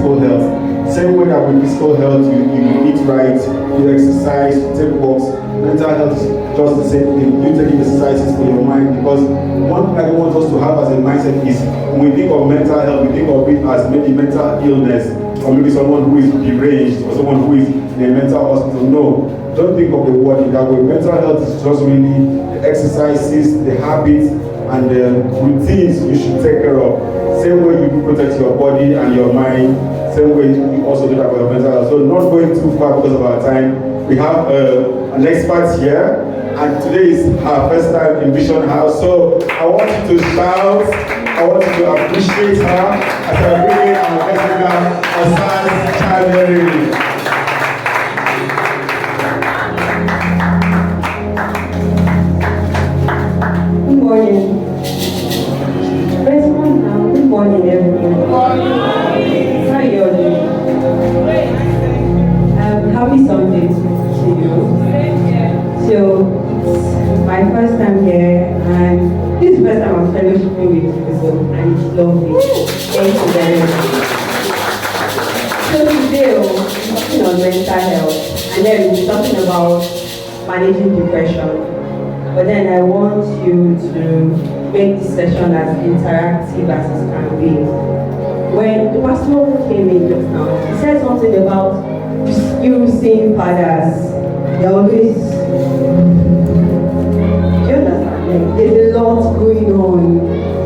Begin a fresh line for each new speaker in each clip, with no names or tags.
physical health. Same way that with physical health, you eat right, you exercise, you take walks. Mental health is just the same thing. You taking exercises for your mind, because one thing I want us to have as a mindset is when we think of mental health, we think of it as maybe mental illness, or maybe someone who is deranged, or someone who is in a mental hospital. No, don't think of the word in that way. Mental health is just really the exercises, the habits, and the routines you should take care of. Same way you protect your body and your mind, same way you also do that for your mental health. So not going too far because of our time. We have an expert here, and today is her first time in Vision House. So I want you to shout, I want you to appreciate her as I bring in our Chazeri Osas, Chazeri.
Good morning. Good morning, everyone. How are you all doing? Happy Sunday to you. So, it's my first time here, and this is the first time I'm fellowshipping with you, and it's lovely. Thank you very much. So today, we're talking on mental health, and then we're talking about managing depression. But then I want you to make this session as interactive as it can be. When the pastor came in just now, he said something about you seeing fathers. They're always, do you understand? Like, there's a lot going on.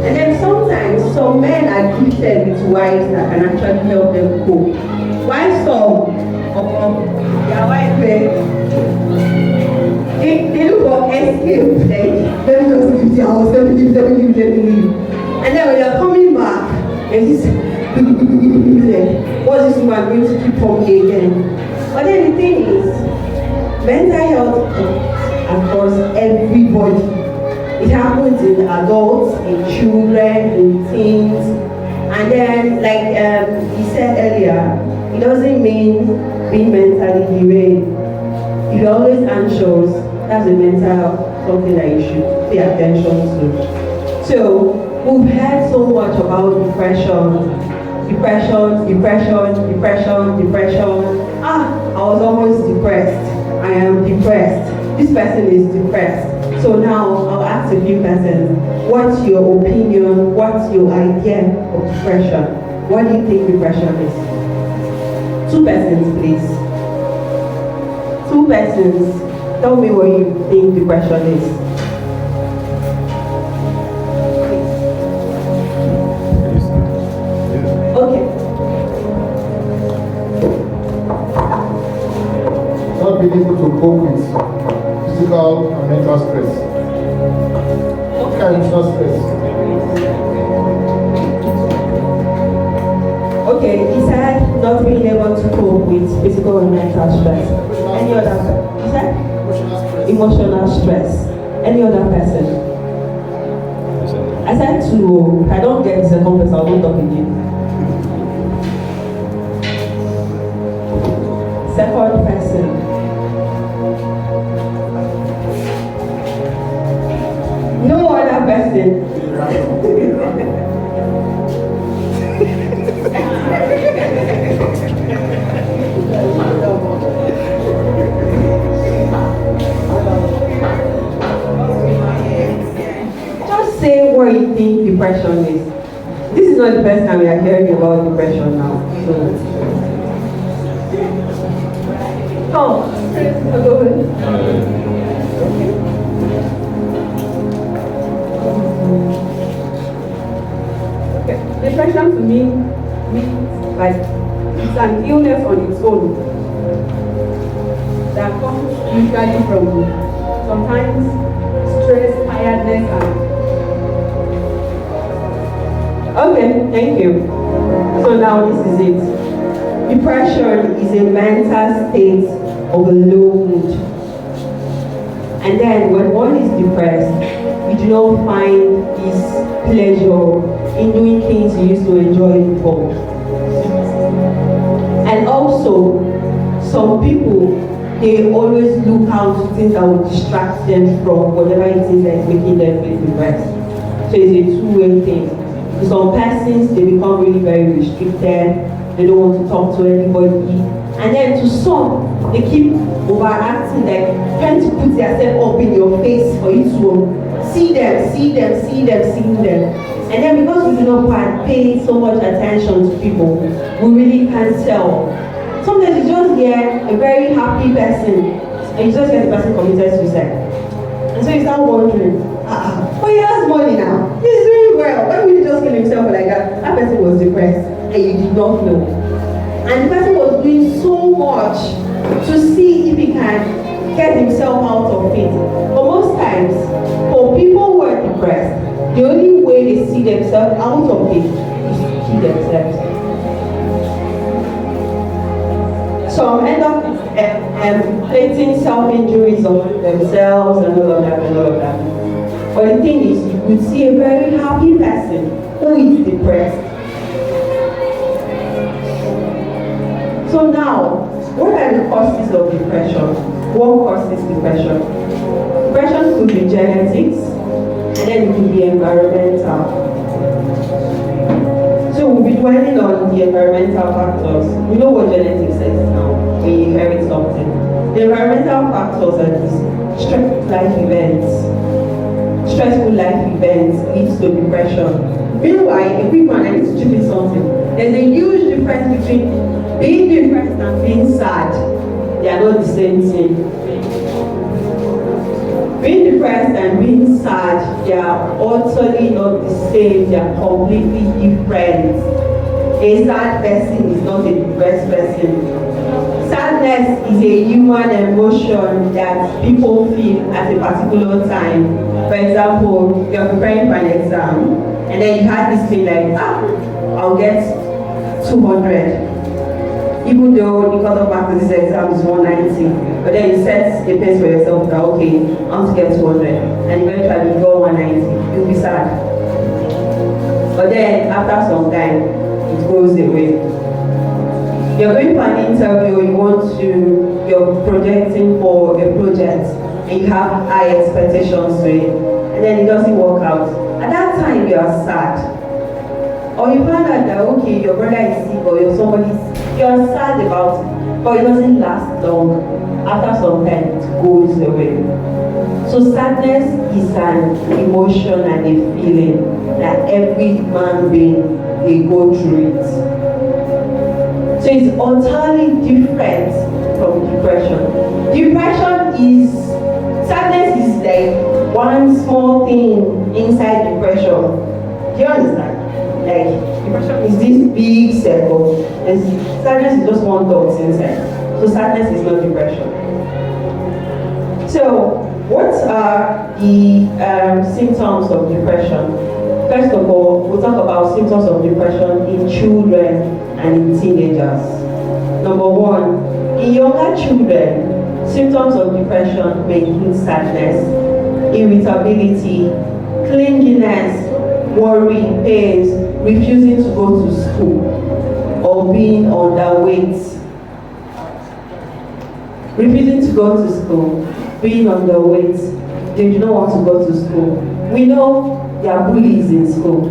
And then sometimes some men are gifted with wives that can actually help them cope. While some of their wives, they look for escape, like, let me just leave the house, let me leave. And then when you're coming back, there's this, what's this woman going to keep for me again? But then the thing is, mental health across everybody. It happens in adults, in children, in teens. And then, like he said earlier, it doesn't mean being mentally deranged. If you're always anxious, that's a mental something that you should pay attention to. So we've heard so much about depression. I was almost depressed. I am depressed. This person is depressed. So now I'll ask a few persons, what's your opinion? What's your idea of depression? What do you think depression is? 2 persons, please. 2 persons. Tell me what you think depression is. Okay.
Not being able to cope with physical and mental stress. What kind of stress?
Okay, he said not being able to cope with physical and mental stress. Any other? He said? Emotional stress. Any other person? I said 2. If I don't get the second person, I won't talk again. Second person. No other person. Just say what you think depression is. This is not the first time we are hearing about depression now. So. Come. Okay. Depression to me means like it's an illness on its own that comes usually from sometimes stress, tiredness, and okay, thank you. So now this is it. Depression is a mental state of a low mood. And then when one is depressed, you do not find this pleasure in doing things you used to enjoy before. And also, some people, they always look out for things that will distract them from whatever it is that is making them feel depressed. So it's a two-way thing. For some persons, they become really very restricted. they don't want to talk to anybody. And then to some, they keep overacting, like trying to put themselves up in your face for you to see them. And then because we do not pay so much attention to people, we really can't tell. Sometimes you just hear a very happy person, and you just get the person committed suicide. And so you start wondering, but he has money now, he's doing well, why would he just kill himself like that? That person was depressed, and you did not know. And the person was doing so much to see if he can get himself out of it. But most times, for people who are depressed, the only way they see themselves out of it is to kill themselves. Some end up inflicting self-injuries on themselves and all of that. But the thing is, you would see a very happy person who is depressed. So now, what are the causes of depression? What causes depression? Depression could be genetics, and then it could be environmental. So we'll be dwelling on the environmental factors. We know what genetics is now, when you inherit something. The environmental factors are these: stressful life events. Stressful life events leads to depression. Meanwhile, a quick one, I need to chip in something. There's a huge difference between being depressed and being sad. They are not the same thing. Being depressed and being sad, they are utterly not the same. They are completely different. A sad person is not a depressed person. Sadness is a human emotion that people feel at a particular time. For example, you're preparing for an exam, and then you had this thing like, I'll get 200. Even though the cut-off mark for this exam is 190, but then you set a pace for yourself that, okay, I want to get 200, and eventually you go 190, you'll be sad. But then, after some time, it goes away. You're going for an interview, you're projecting for a project, and you have high expectations to it, and then it doesn't work out. At that time, you are sad. Or you find out that, okay, your brother is sick, or you're sad about it, but it doesn't last long. After some time, it goes away. So sadness is an emotion and a feeling that every human being, they go through it. So it's entirely different from depression. Sadness is like one small thing inside depression. Do you understand? Like, depression is this big circle, and sadness is just one dot inside. So sadness is not depression. So, what are the symptoms of depression? First of all, we'll talk about symptoms of depression in children and in teenagers. Number one, in younger children, symptoms of depression may include sadness, irritability, clinginess, worry, pains, refusing to go to school, or being underweight. Refusing to go to school, being underweight, they do not want to go to school. We know there are bullies in school.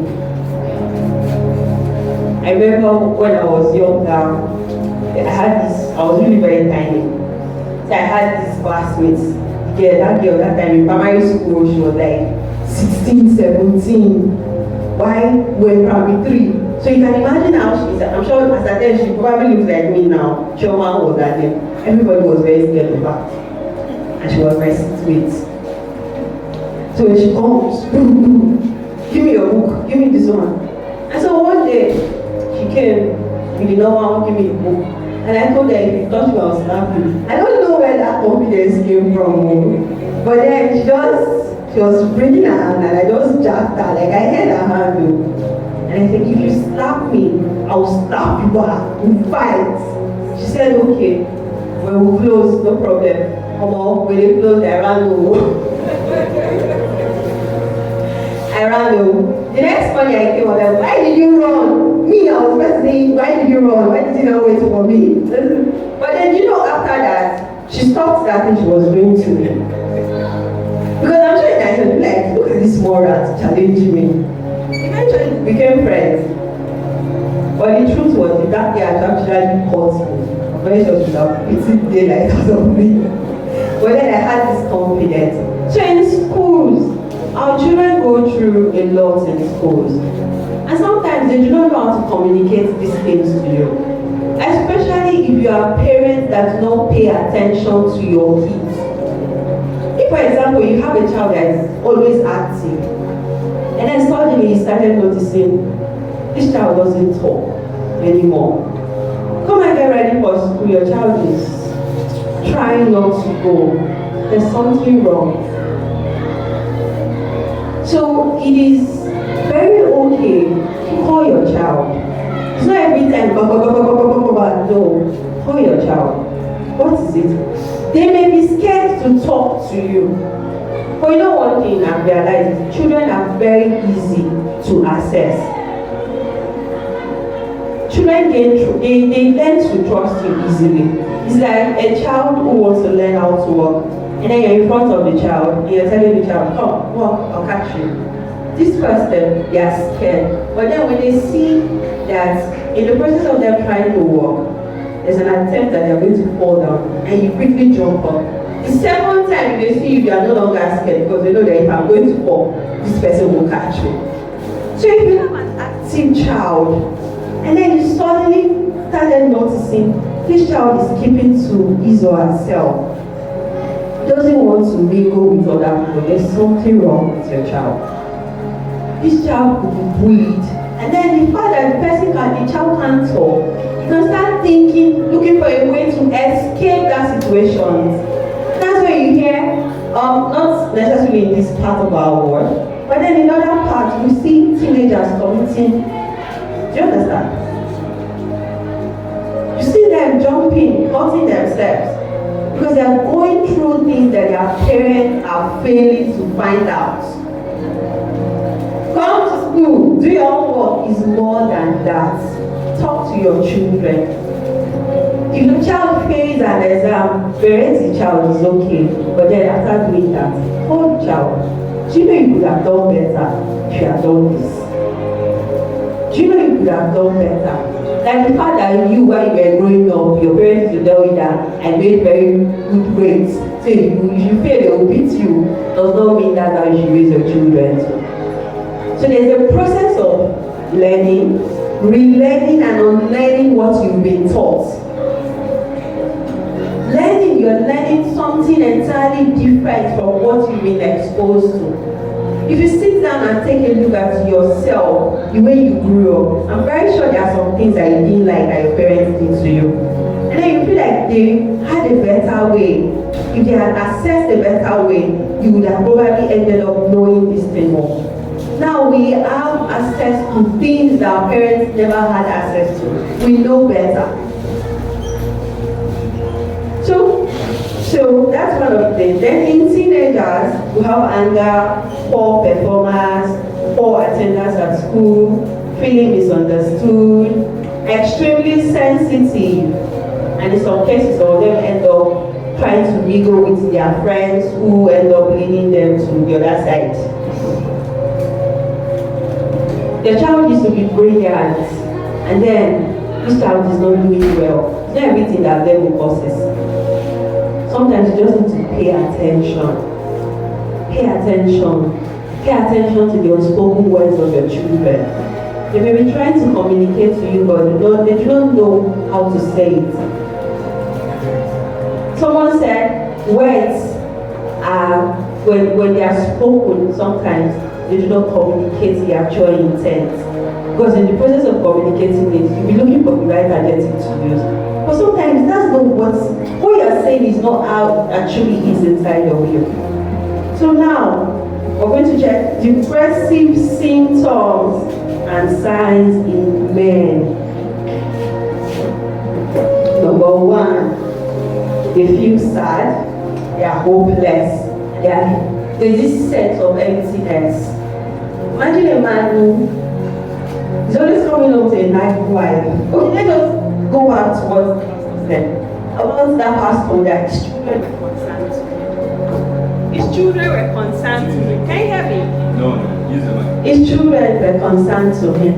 I remember when I was younger, I was really very tiny. So I had this classmates. That girl that time in primary school, she was like 16, 17. Why? We're in primary 3. So you can imagine how she is. I'm sure as at then she probably looks like me now. Chioma was that then. Everybody was very scared of her. And she was my seatmate. So when she comes, give me your book, give me this one. And so one day, she came, we did not want to give me the book. And I told her, if you touch me, I'll slap you. I don't know where that confidence came from. But then she was bringing her hand, and I just jacked her, like I held her hand though. And I said, if you slap me, I'll slap you back. We'll fight. She said, okay. When we close, no problem. Come on, when they close, I ran home. I ran home. The next morning I came out, why did you run? Me, I was first saying, why did you run? Why did you not wait for me? But then, after that, she stopped that thing she was doing to me. Because I'm sure I said, like, look at this small rat challenging me. Eventually, we became friends. But the truth was, that day I should have beaten daylight out of me. But then I had this confidence. So in schools, our children go through a lot in schools. And sometimes they do not know how to communicate these things to you. Especially if you are parents that do not pay attention to your kids. If, for example, you have a child that is always active, and then suddenly you started noticing this child doesn't talk anymore. Come and get ready for school, your child is trying not to go. There's something wrong. So it is very okay to call your child. It's not every time, no. Call your child. What is it? They may be scared to talk to you. But you know one thing I've realized, children are very easy to access. Children they learn to trust you easily. It's like a child who wants to learn how to walk, and then you're in front of the child, and you're telling the child, come, walk, I'll catch you. This first step, they are scared. But then when they see that in the process of them trying to walk, there's an attempt that they're going to fall down, and you quickly jump up. The second time they see you are no longer scared because they know that if I'm going to fall, this person will catch me. So if you have an active child, and then you suddenly started noticing this child is keeping to his or herself, doesn't want to mingle with other people, there's something wrong with your child. This child could be bullied, and then the fact that the child can't talk, you can start thinking, looking for a way to escape that situation. That's where you hear, not necessarily in this part of our world, but then in other parts, you see teenagers committing. Do you understand? You see them jumping, hurting themselves, because they are going through things that their parents are failing to find out. Come to school, do your homework is more than that. Talk to your children. If the child fails an exam, berate the child is okay, but then after doing that, call the child. Do you know you could have done better if you had done this? Do you know you could have done better? Like the fact that you, while you were growing up, your parents will tell you that I made very good grades. So if you fail, they will beat you. Does not mean that's how you should raise your children. So there's a process of learning, relearning and unlearning what you've been taught. Learning, you're learning something entirely different from what you've been exposed to. If you sit down and take a look at yourself, the way you grew up, I'm very sure there are some things that you didn't like that your parents did to you. And then you feel like they had a better way. If they had accessed a better way, you would have probably ended up knowing this thing more. Now we have access to things that our parents never had access to. We know better. So that's one of the things. Then in teenagers, we have anger, poor performance, poor attendance at school, feeling misunderstood, extremely sensitive, and in some cases, some of them end up trying to mingle with their friends who end up leading them to the other side. The child used to be brilliant, and then this child is not doing well. It's not everything that level causes. Sometimes you just need to pay attention. Pay attention. Pay attention to the unspoken words of your children. They may be trying to communicate to you, but they do not know how to say it. Someone said words are, when they are spoken, sometimes they do not communicate the actual intent. Because in the process of communicating it, you'll be looking for the right adjective to use. But sometimes that's not what you're saying is not how it actually is inside of you. So now, we're going to check depressive symptoms and signs in men. Number one, they feel sad, they are hopeless, there's this sense of emptiness. Imagine a man who is always coming home to a nice wife. Okay, let us go back to what he said about that pastor that his children were concerned to him. His children were concerned to him. Can you hear me?
No, use the mic.
His children were concerned to him.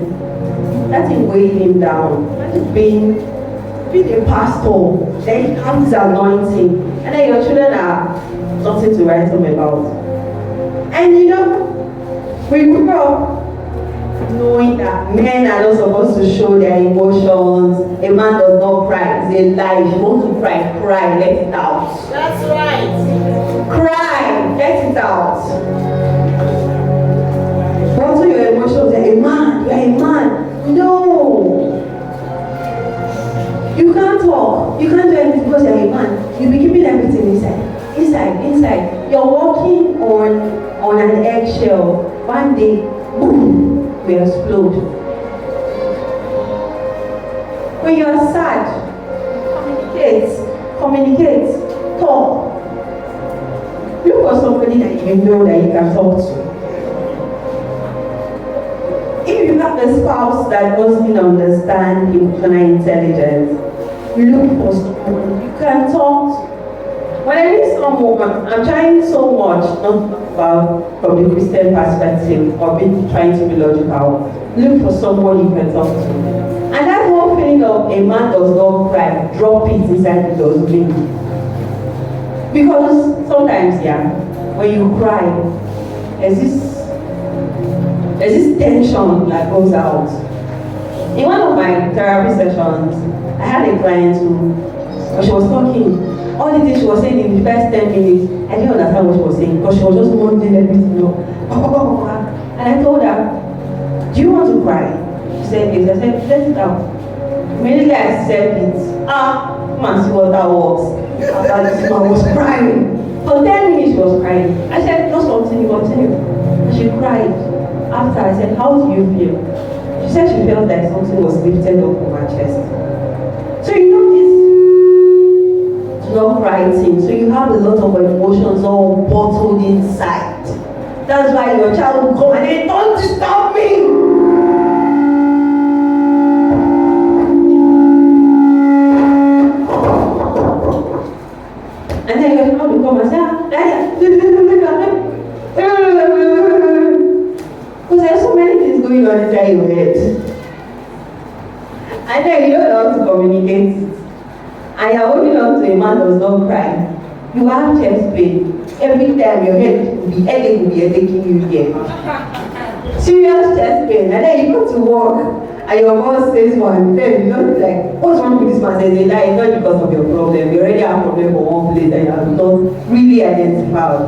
That thing weighed him down. That is being been a pastor, then you have this anointing, and then your children are nothing to write home about. And you know, we grew up knowing that men are not supposed to show their emotions. A man does not cry. It's a lie. If you want to cry, cry, let it out.
That's right.
Cry, let it out. Bottle your emotions. You're a man. You're a man. No. You can't talk. You can't do anything because you're a man. You'll be keeping everything inside. Inside. You're walking on an eggshell. One day, boom, we explode. When you're sad, communicate, talk. Look for somebody that you know that you can talk to. If you have a spouse that doesn't understand emotional intelligence, look for someone you can talk to. When I meet someone, I'm trying so much, not about from the Christian perspective or trying to be logical. Look for someone you can talk to. And that whole feeling of a man does not cry, drop it inside the dustbin. Because sometimes, when you cry, there's this tension that goes out. In one of my therapy sessions, I had a client who, when she was talking, all the things she was saying in the first 10 minutes, I didn't understand what she was saying because she was just mundane everything up. And I told her, do you want to cry? She said yes. I said, let it out. Immediately I said it. Come and see what that was. After this woman was crying. For 10 minutes she was crying. I said, just continue. And she cried. After I said, how do you feel? She said she felt like something was lifted up from her chest. So you know this not writing, so you have a lot of emotions all bottled inside. That's why your child will come and say, don't disturb me. And then your child will come and say, because there's so many things going on inside your head. And then you don't know how to communicate it. And you're holding on to a man who does not cry. You have chest pain. Every time your head will be headache you here. Serious chest pain. And then you go to work and your boss says one, then you don't be like, what's wrong with this man? Says a lie, it's not because of your problem. You already have a problem for one place and you have not really identified.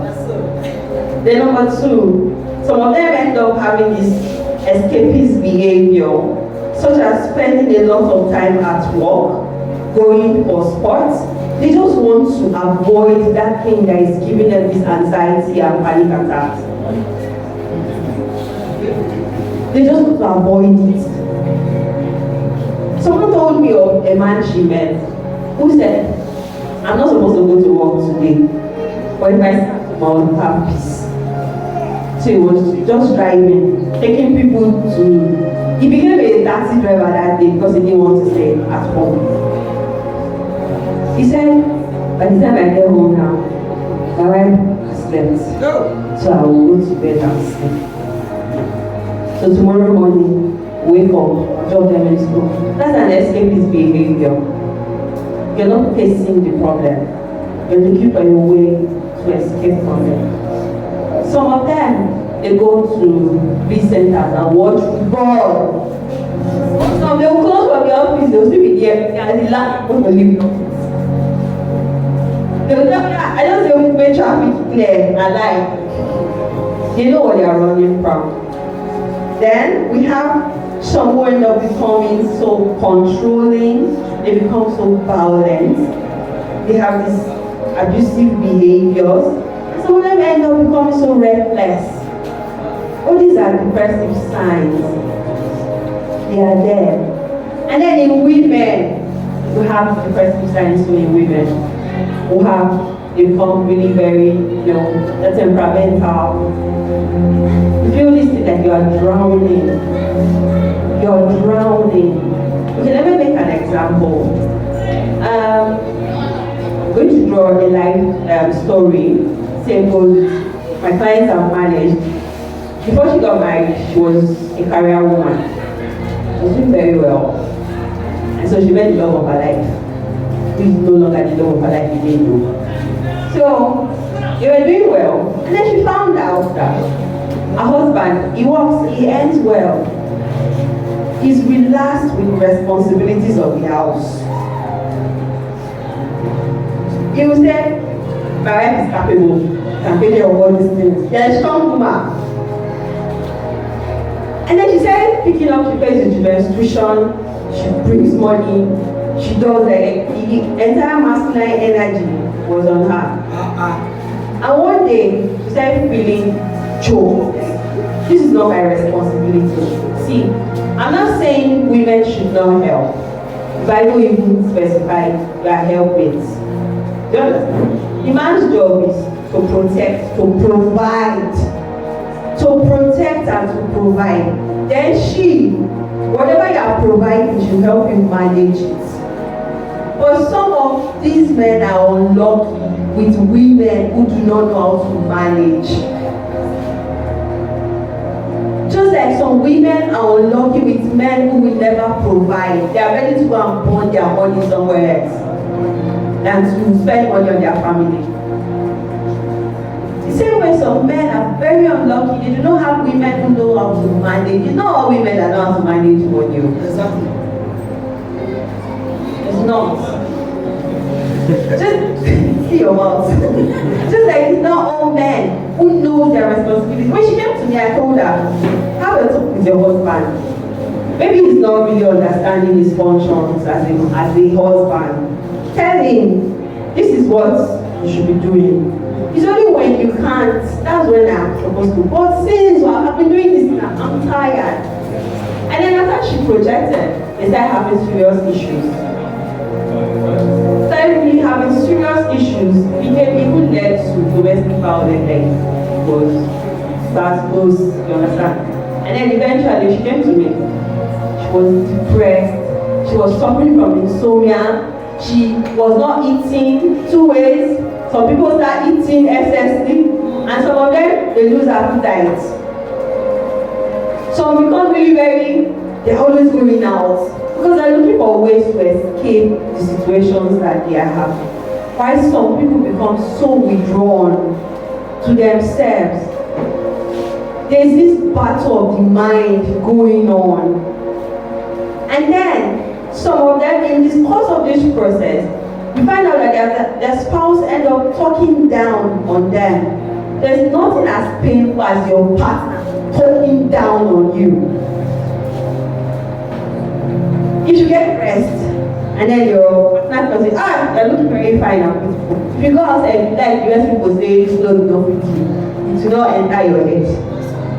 Then number two, some of them end up having this escapist behavior, such as spending a lot of time at work, going for sports. They just want to avoid that thing that is giving them this anxiety and panic attacks. They just want to avoid it. Someone told me of a man she met who said, I'm not supposed to go to work today, but if I start tomorrow, I'll have peace. So he was just driving, taking people to... He became a taxi driver that day because he didn't want to stay at home. He said, by the time I get home now, my wife has slept. So I will go to bed and sleep. So tomorrow morning, wake up, drop them in school. That's an escapist behavior. You're not facing the problem. You're looking for a way to escape from it. Some of them, they go to big centers and watch football. Some they will close from the office, they will still be there, and the last people will leave the office. They will tell me, I don't say we make traffic clear and alive. They know what they are running from. Then we have some who end up becoming so controlling, they become so violent, they have these abusive behaviors, and some of them end up becoming so reckless. All these are depressive signs. They are there. And then in women, we have depressive signs too in women. Who have become really very, temperamental. You feel this thing like you are drowning. You're drowning. Okay, let me make an example. I'm going to draw a life story. Same goes, my clients are managed. Before she got married, she was a career woman. She was doing very well. And And so she met the love of her life, who is no longer the love of her life again. So they were doing well, and then she found out that her husband, he works, he earns well, he's relaxed with responsibilities of the house. He will say, my wife is capable, can take care of all these things. They're a strong woman. And then she started picking up, she pays the children's tuition, she brings money, she does the entire masculine energy was on her. And one day, she started feeling choked. This is not my responsibility. See, I'm not saying women should not help. The Bible even specifies we are helpmates. Do you understand? The man's job is to protect, to provide. To protect and to provide. Then she, whatever you are providing, she'll help you manage it. But some of these men are unlucky with women who do not know how to manage. Just like some women are unlucky with men who will never provide. They are ready to go and burn their money somewhere else than to spend money on their family. The same way some men are very unlucky. They do not have women who know how to manage. It's not all women that know how to manage money.
Exactly.
It's not. Just see your mouth. Just like it's not all men who know their responsibilities. When she came to me, I told her, have a talk with your husband. Maybe he's not really understanding his functions as a husband. Tell him, this is what you should be doing. It's only when you can't, that's when I'm supposed to. But since I've been doing this now, I'm tired. And then after she projected, they started having serious issues. Started really having serious issues, became even led to domestic violence, like was start close, you understand? And then eventually she came to me. She was depressed, she was suffering from insomnia, she was not eating 2 ways. Some people start eating excessively, and some of them they lose appetite. Some become really they're always going out because they're looking for ways to escape the situations that they are having. Why some people become so withdrawn to themselves. There's this battle of the mind going on. And then some of them, in the course of this process, you find out that their spouse ends up talking down on them. There's nothing as painful as your partner talking down on you. You should get rest, and then your partner can say, you're looking very fine and beautiful. If you go outside, like the rest people say, it's not enough with you. It will not enter your head.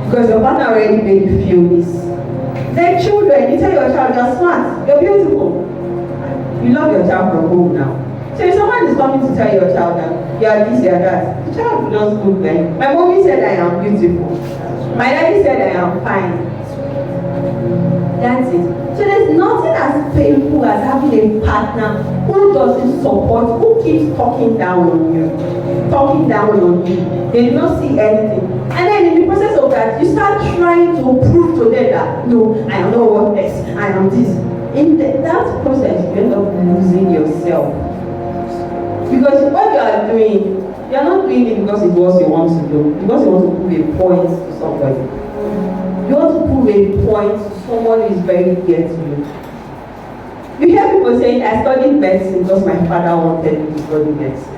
Because your partner already made you feel this. Like children, you tell your child, you're smart, you're beautiful. You love your child from home now. So if someone is coming to tell your child that you are this, you are that, the child will just look like, my mommy said I am beautiful. My daddy said I am fine. That's it. So there's nothing as painful as having a partner who doesn't support, who keeps talking down on you. Talking down on you. They do not see anything. And then in the process of that, you start trying to prove to them that, no, I am not worthless, I am this. In that process, you end up losing yourself. Because what you are doing, you are not doing it because it's what you want to do, because you want to prove a point to somebody. You want to prove a point to someone who is very dear to you. You hear people saying, I studied medicine because my father wanted me to study medicine.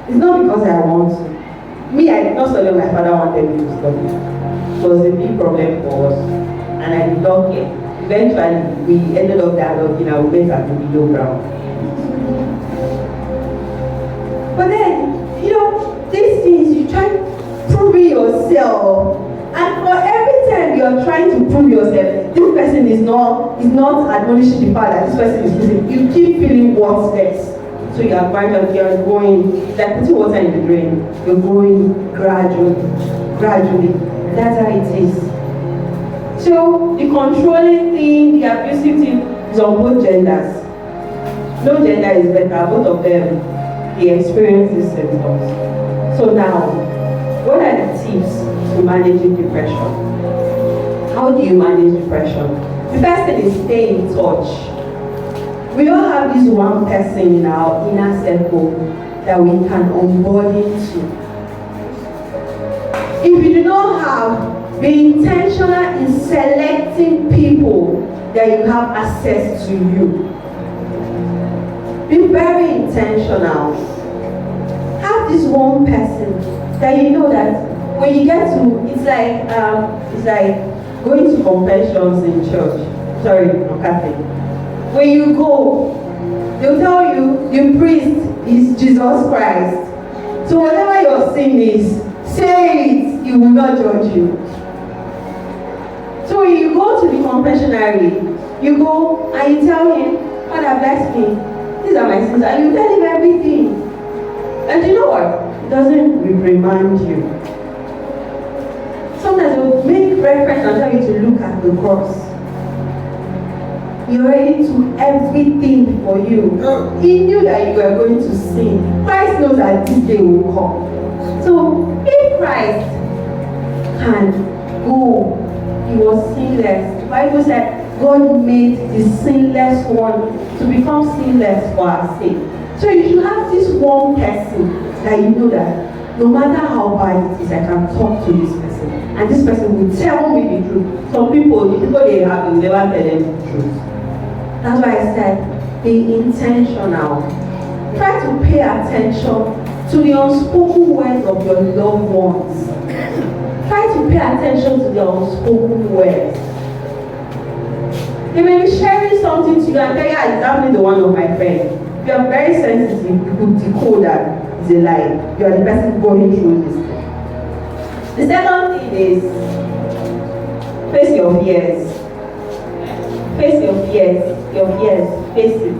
It's not because I want to. Me, I did not study what my father wanted me to study. It was a big problem for us. And I did not care. Eventually, we ended up dialoguing and we went at the middle ground. But then, these things, you try proving yourself. And for every time you are trying to prove yourself, this person is not admonishing the fact that this person is losing. You keep feeling worthless. So you are going, like putting water in the drain. You're going gradually. That's how it is. So the controlling thing, the abusive thing is on both genders. No gender is better, both of them, they experience these symptoms. So now, what are the tips to managing depression? How do you manage depression? The first thing is stay in touch. We all have this one person in our inner circle that we can onboard into. If you do not have, be intentional in selecting people that you have access to you. Be very intentional. Have this one person that you know that when you get to, it's like going to confessions in church. Sorry, no Catholic. When you go, they'll tell you the priest is Jesus Christ. So whatever your sin is, say it, he will not judge you. So when you go to the confessionary, you go and you tell him, Father bless me, these are my sins, and you tell him everything. And you know what? It doesn't reprimand you. Sometimes it will make reference and tell you to look at the cross. He already took everything for you. He knew that you were going to sin. Christ knows that this day will come. So if Christ can go, he was sinless. The Bible said God made the sinless one to become sinless for our sake. So you should have this one person that you know that no matter how bad it is, I can talk to this person. And this person will tell me the truth. Some people, the people they have, will never tell them the truth. That's why I said, be intentional. Try to pay attention to the unspoken words of your loved ones. Try to pay attention to the unspoken words. They may be sharing something to you and tell you, it's happening to one of my friends. If you are very sensitive, you could decode that it's a lie. You are the person going through this thing. The second thing is, face your fears. Face your fears. Your fears. Face it.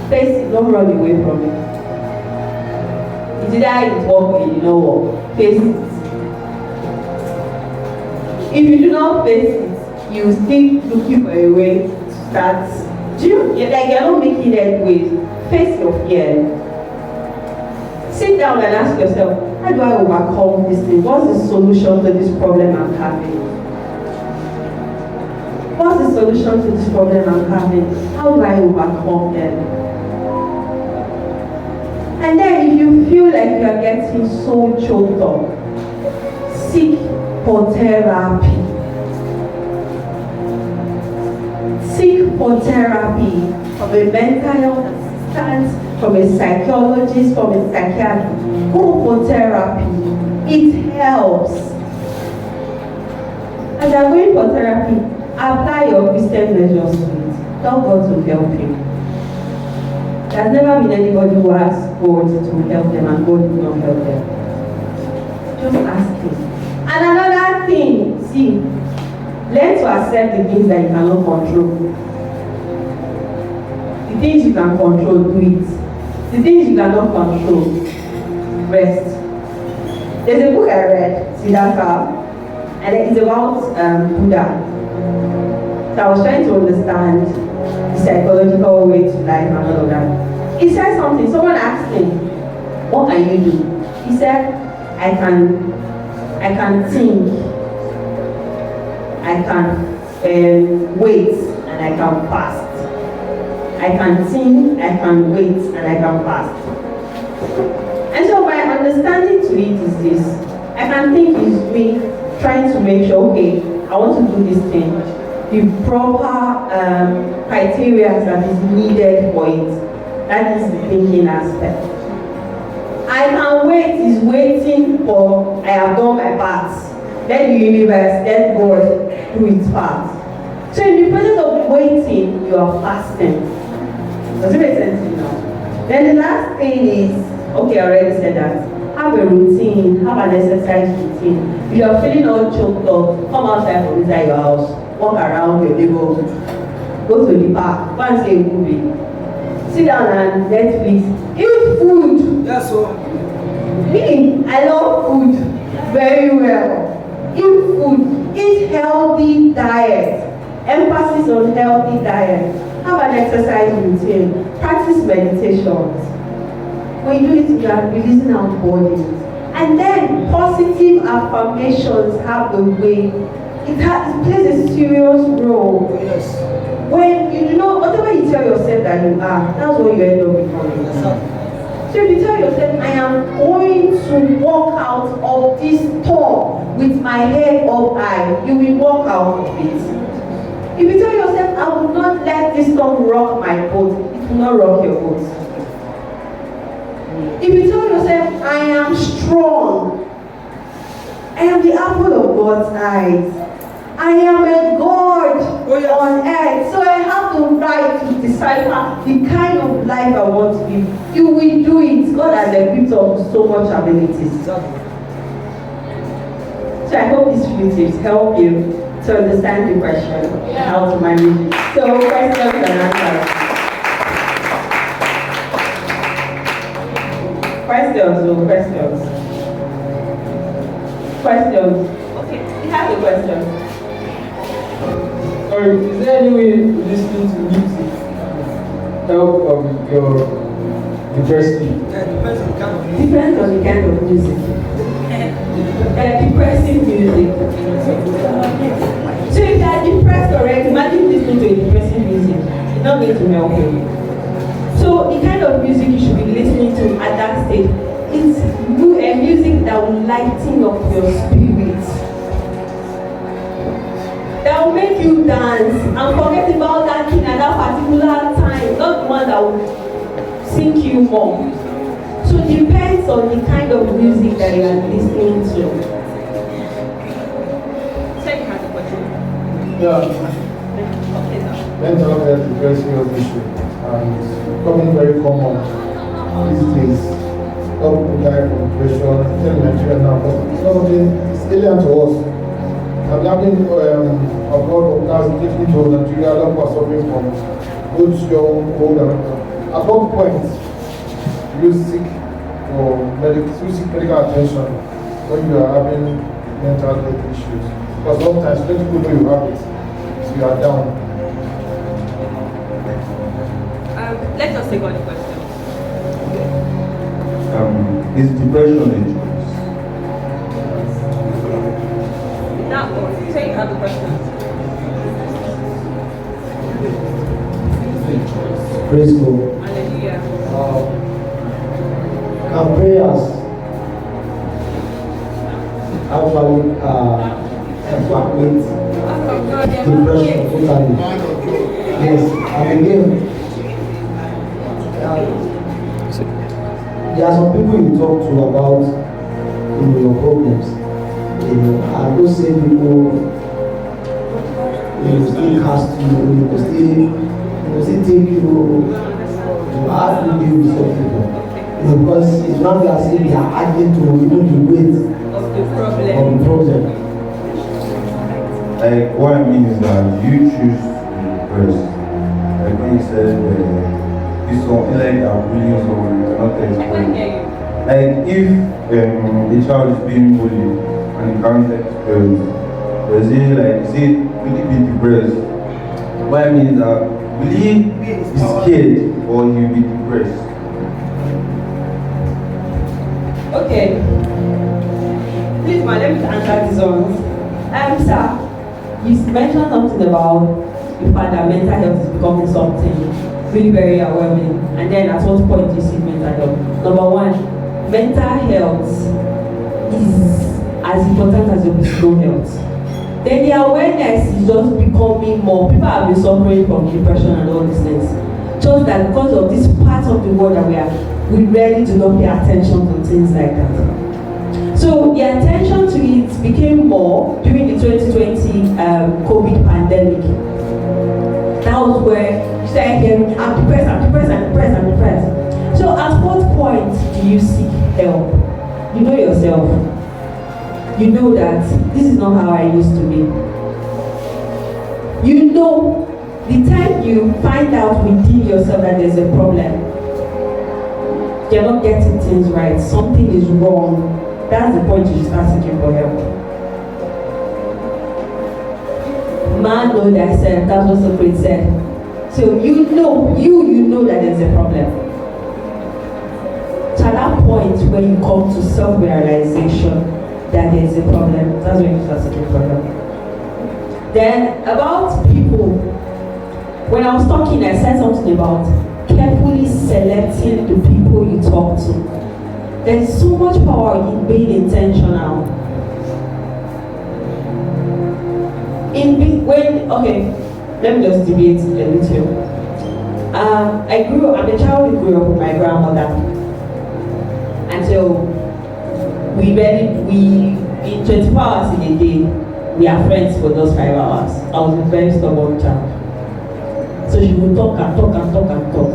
Face it. Don't run away from it. It's either it work or it did not work. Face it. If you do not face it, you will still looking for a way to start. You're not making headway. Face your fear. Sit down and ask yourself, how do I overcome this thing? What's the solution to this problem I'm having? What's the solution to this problem I'm having? How do I overcome them? And then if you feel like you are getting so choked up, seek for therapy. Seek for therapy from a mental health assistant, from a psychologist, from a psychiatrist. Go for therapy. It helps. As you are going for therapy, apply your Christian measures to it. Tell God to help you. There's never been anybody who asked God to help them and God did not help them. Just ask Him. And another thing, see, learn to accept the things that you cannot control. The things you can control, do it. The things you cannot control, rest. There's a book I read, Siddhartha, and it's about Buddha. So I was trying to understand the psychological way to life and all of that. He said something, someone asked him, what can you do? He said, I can think, I can wait, and I can fast. I can think, I can wait, and I can fast. And so my understanding to it is this. I can think is me trying to make sure, okay, I want to do this thing. The proper criteria that is needed for it. That is the thinking aspect. I can wait is waiting for, I have done my part. Let the universe, let God do its part. So in the process of waiting, you are fasting. Does it make sense to you now? Then the last thing is, okay, I already said that. Have a routine, have an exercise routine. If you are feeling all choked up, come outside from inside your house, walk around your neighborhood, go to the park, go and see a movie. Sit down and Netflix. Eat food.
That's all.
Me, I love food very well. Eat food. Eat healthy diet. Emphasis on healthy diet. Have an exercise routine. Practice meditations. When you do it, you are releasing our bodies. And then positive affirmations have the way it plays a serious role.
Yes.
When you do not, whatever you tell yourself that you are, that's what you end up becoming. So if you tell yourself, I am going to walk out of this storm with my head up high, you will walk out of it. If you tell yourself, I will not let this storm rock my boat, it will not rock your boat. If you tell yourself, I am strong, I am the apple of God's eyes, I am a God on earth, so I have the right to decipher the kind of life I want to live. You will do it. God has equipped us with so much abilities. So I hope these few tips help you to understand depression and how to manage it. So questions and answers. Questions. Okay, you have a question.
Sorry, is there any way listening to music help your depression?
Depends on the kind of music. Depressing music. So if you are depressed already, imagine listening to a depressing music. It's not going to help you. So the kind of music you should be listening to at that stage is a music that will lighten up your spirit. That will make you dance and forget about that thing at that particular time, not the one that will sink you more. So it depends on the kind of music that you are listening to. Second has a question.
Yeah.
Okay, now.
Mental health is a very serious issue and it's becoming very common these days. A lot of people die from depression, still in Nigeria now, but it's not something, it's alien to us. I'm having abroad of cars taking to Nigeria, a lot of people are suffering from both young, old, and at what point do you seek medical attention when you are having mental health issues? Because sometimes many people know you have it, so you are down.
Let us take on the question.
Is depression a choice?
Now, say you have a question.
Praise God.
Hallelujah.
Our prayers actually evacuate depression totally. Yes, and again, there are some people you talk to about your problems. And those same people will still cast you, will still take you to ask you to deal with some people. Because it's not as if they are adding to even the weight of the problem.
Like, what I mean is that you choose to be depressed. Like when you said, you saw like a bullying someone, you cannot tell his parents. Like if a child is being bullied and he can't tell his parents, does he will he be depressed? What I mean is that will he be scared or he will be depressed?
Okay. Please, ma, let me answer this one. Sir, you mentioned something about the fact that mental health is becoming something really very overwhelming. And then at what point do you see mental health? Number one, mental health is as important as your physical health. Then the awareness is just becoming more. People have been suffering from depression and all these things. Just that because of this part of the world that we really do not pay attention to things like that. So the attention to it became more during the 2020 COVID pandemic. That was where you started hearing, I'm depressed. So at what point do you seek help? You know yourself. You know that this is not how I used to be. You know the time you find out within yourself that there's a problem, you're not getting things right, something is wrong, that's the point you start seeking for help. Man know thyself, that's what Socrates said. So you know that there's a problem. So at that point when you come to self-realization that there's a problem, that's when you start seeking for help. Then about people, when I was talking, I said something about carefully selecting the people you talk to. There's so much power in being intentional. Let me just debate a little. I'm a child who grew up with my grandmother. And so in 24 hours in a day, we are friends for those 5 hours. I was a very stubborn child. So she would talk and talk and talk and talk.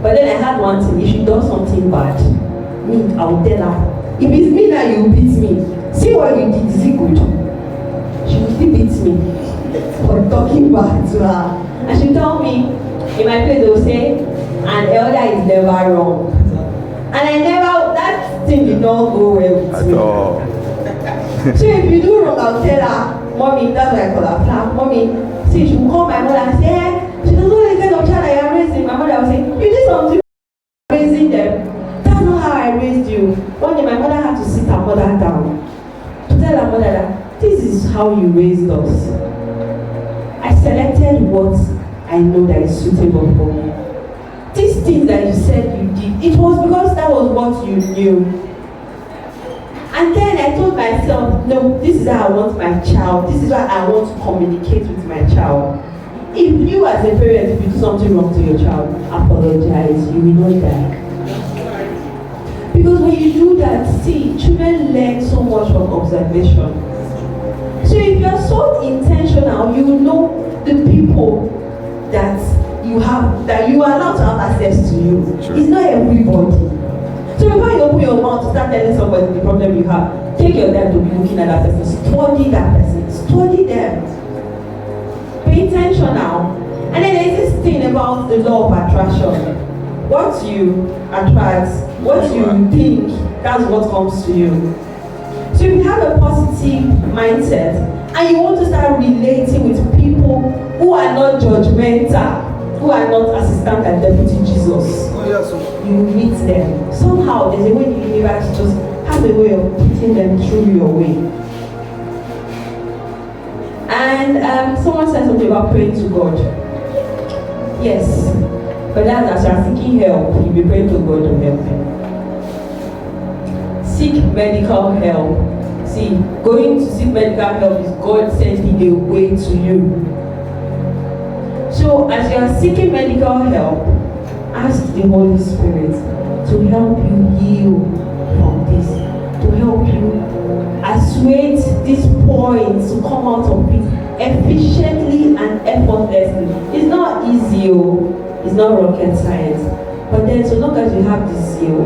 But then I had one thing: if she does something bad, I will tell her. If it's me that you beat me, see what you did, is it good? She will still beat me for talking bad to her. And she tell me, in my place they will say, an elder is never wrong. And that thing did not go well with me. All. So if you do wrong, I'll tell her, Mommy, that's what I call her, flat. Mommy, see, she will call my mother and say, she doesn't know the kind of child I am raising. My mother will say, you did something raising them. That's not how I raised you. One day my mother had to sit her mother down to tell her mother that this is how you raised us. I selected what I know that is suitable for me. These things that you said you did, it was because that was what you knew. And then I told myself, no, this is how I want my child. This is how I want to communicate with my child. If you as a parent, if you do something wrong to your child, apologize, you will not die. Because when you do that, see, children learn so much from observation. So if you are so intentional, you will know the people that you are allowed to have access to you. Sure. It's not everybody. So before you open your mouth to start telling somebody the problem you have, take your time to be looking at that person, study that person, study them. Be intentional. And then there's this thing about the law of attraction. What you attract, what you think, that's what comes to you. So if you have a positive mindset and you want to start relating with people who are not judgmental, who are not assistant and deputy Jesus, you meet them. Somehow there's a way the universe just has a way of putting them through your way. And someone said something about praying to God. Yes, but that's as you are seeking help, you'll be praying to God to help you. Seek medical help. See, going to seek medical help is God sending a way to you. So as you are seeking medical help, ask the Holy Spirit to help you heal from this, to help you assuage these points, to come out of it efficiently and effortlessly. It's not easy, it's not rocket science. But then so long as you have the zeal,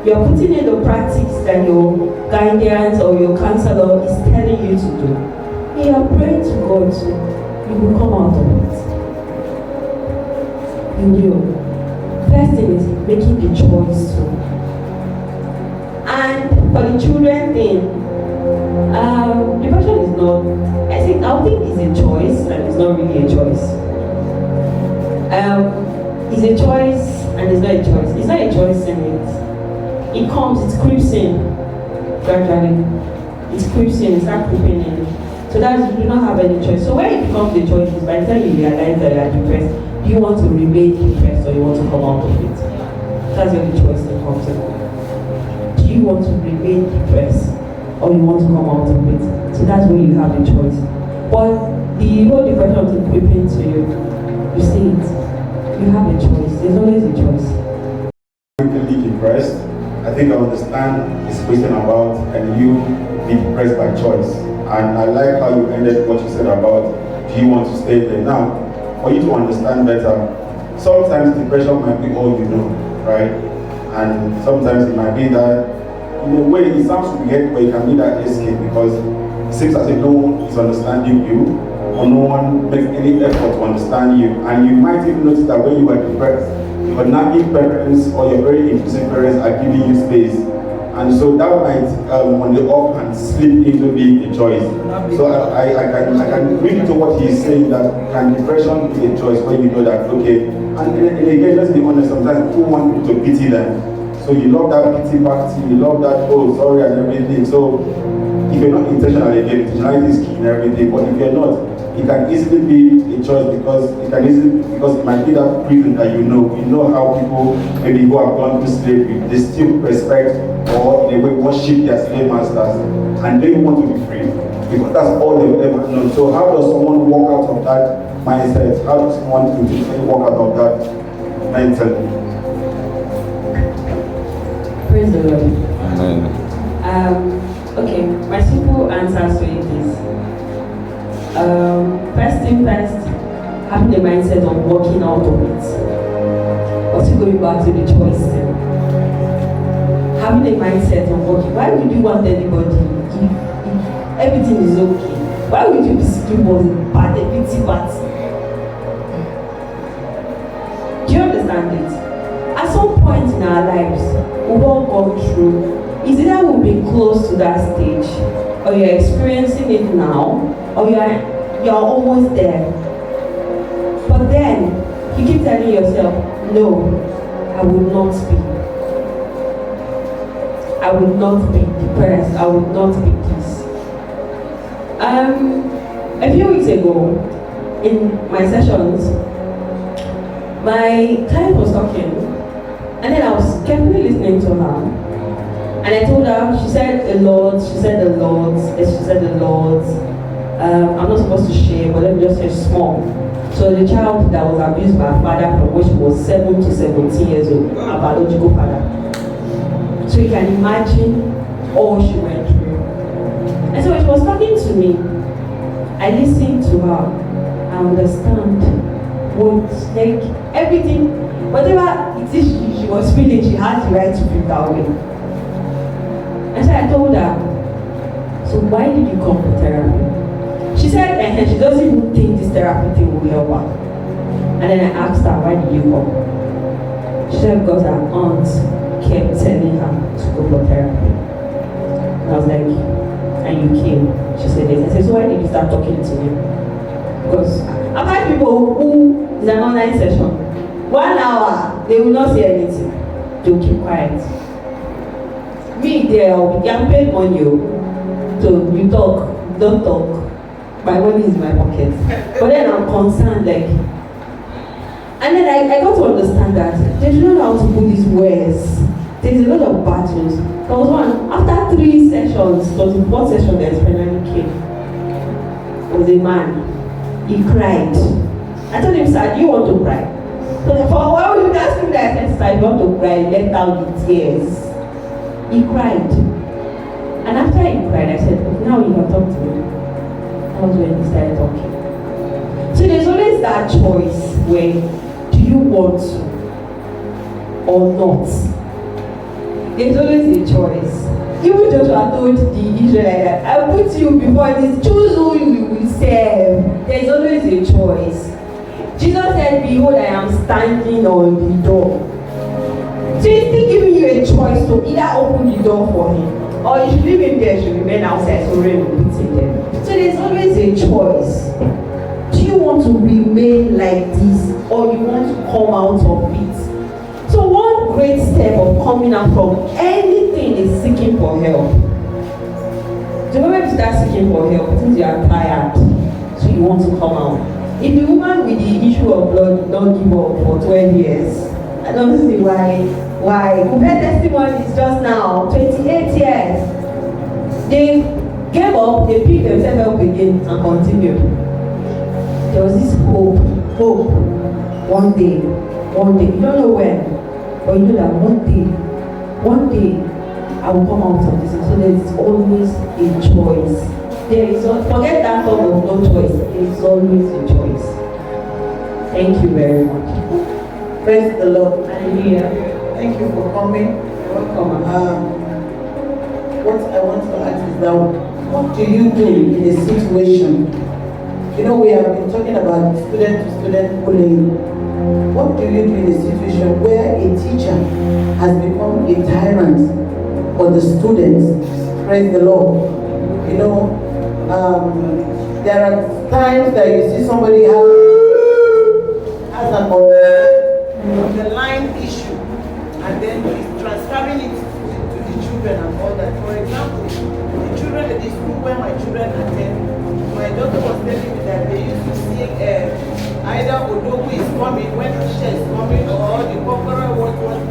you're putting in the practice that your guidance or your counselor is telling you to do, and you're praying to God, you will come out of it. You will. First thing is making the choice to. And for the children thing, depression is not, I think it's a choice and it's not really a choice. It's a choice and it's not a choice. It's not a choice and it comes, it creeps in gradually. It creeps in, it starts creeping in. So that you do not have any choice. So when it becomes a choice is by the time you realize that you are depressed, do you want to remain depressed or you want to come out of it? That's the only choice that comes in. Do you want to remain depressed or you want to come out of it? So that's where you have the choice. But the whole depression is creeping to you. You see it. You have a choice. There's always a choice.
Mentally depressed. I think I understand this question about can you be depressed by choice? And I like how you ended what you said about do you want to stay there now? For you to understand better, sometimes depression might be all you know, right? And sometimes it might be that, in a way, it sounds weird, but it can be that escape because it seems as if no one is understanding you, or no one makes any effort to understand you. And you might even notice that when you are depressed, your nagging parents or your very intrusive parents are giving you space. And so that might, on the off hand, slip into being a choice. So I can read into what he's saying that can depression be a choice when you know that, okay, and again, let's be honest, sometimes people want to pity them. So you love that pity party, you love that, oh, sorry, and everything. So if you're not intentional again, intentionality is key in everything, but if you're not, it can easily be a choice because it might be that prison that you know how people maybe who have gone through slavery, they still respect or they will worship their slave masters and they want to be free because that's all they've ever known. So how does someone walk out of that mindset? How does someone intentionally walk out of that mentally?
Praise the Lord. Okay, my simple answer to it is first thing first, having the mindset of walking out of it. Also going back to the choice. Having the mindset of walking. Why would you want anybody if everything is okay? Why would you be seeking for the bad, the pity party? Do you understand it? At some point in our lives, we've all gone through. Is either we'll be close to that stage, or you're experiencing it now, or you're almost there. But then you keep telling yourself, no, I will not be. I will not be depressed. I will not be this. A few weeks ago, in my sessions, my client was talking, and then I was carefully listening to her. And I told her, she said the Lord, she said the Lord. I'm not supposed to share, but let me just say small. So the child that was abused by her father from when she was 7 to 17 years old, her biological father. So you can imagine all she went through. And so when she was talking to me, I listened to her. I understand what, like everything, whatever it is she was feeling, she has the right to feel that way. And so I told her, so why did you come for therapy? She said, she doesn't even think this therapy thing will help her. And then I asked her, why did you come? She said, because her aunt kept telling her to go for therapy. And I was like, and you came? She said, yes. I said, so why did you start talking to me? Because I've had people who is an online session. 1 hour, they will not say anything. They will keep quiet. Me there, I'm paid money, so you talk, don't talk. My money is in my pocket. But then I'm concerned, like, and then I got to understand that they do not know how to put these words. There's a lot of battles. There was one, after 3 sessions, there was the 4th session that finally came. Was a man. He cried. I told him, sir, do you want to cry? So for why would you ask him that? I said, sir, you want to cry, let out the tears. He cried. And after he cried, I said, now you can talk to me. That was when he started talking. So there's always that choice where do you want to or not? There's always a choice. Even Joshua told the Israelites, I put you before this, choose who you will serve. There's always a choice. Jesus said, behold, I am standing on the door. So he's still giving you a choice to either open the door for him or you should leave him there, should remain outside, so rain will beat him there. So there's always a choice. Do you want to remain like this or you want to come out of it? So one great step of coming out from anything is seeking for help. The moment you start seeking for help, since you are tired, so you want to come out. If the woman with the issue of blood did not give up for 12 years, I don't see why. We've heard testimonies just now, 28 years. They gave up, they picked themselves up again and continued. There was this hope. One day, you don't know when, but you know that one day, I will come out of this. So there's always a choice. Forget that thought of no choice. There's always a choice. Thank you very much.
Praise the Lord.
Hallelujah.
Thank you for coming.
Welcome.
What I want to ask is that what do you do in a situation? You know, we have been talking about student-to-student bullying. What do you do in a situation where a teacher has become a tyrant for the students? Praise the Lord. You know, there are times that you see somebody has an underlying issue, and then he's transferring it to the children and all that. For example, the school where my children attend, my doctor was telling me that they used to sing either Odogu is coming, when teacher is coming, or the conqueror was all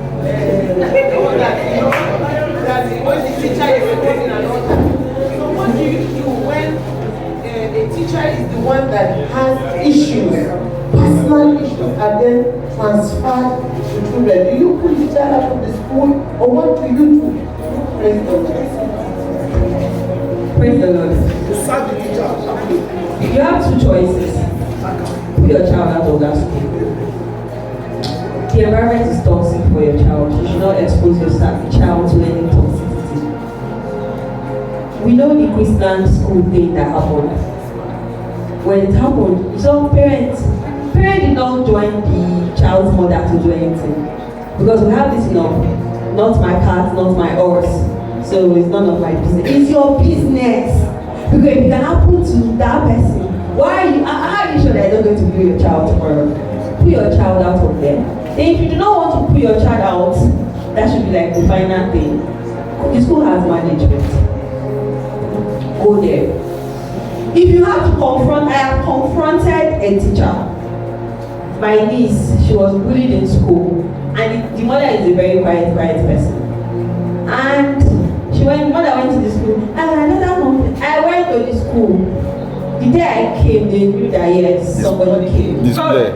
that, you know, that when the teacher is coming and all that. So what do you do when a teacher is the one that has issues, personal issues, and then transferred to children? Do you pull the child out of the school, or what do you do? Praise the Lord.
Praise the Lord. You have two choices. Put your child out of that school. The environment is toxic for your child. You should not expose your child to any toxicity. We know the Christian school thing that happened. When it happened, you saw parents did not join the child's mother to do anything. Because we have this enough. Not my cat, not my horse. So it's none of my business. It's your business. Because if it can happen to that person, how are you sure that you're not going to pull your child tomorrow? Pull your child out of there. Then if you do not want to pull your child out, that should be like the final thing. The school has management. Go there. If you have to confront, I have confronted a teacher. My niece, she was bullied in school, and the mother is a very quiet person. And mother went to the school, and another month, I went to the school. The day I came, they knew that yes, somebody came.
Display.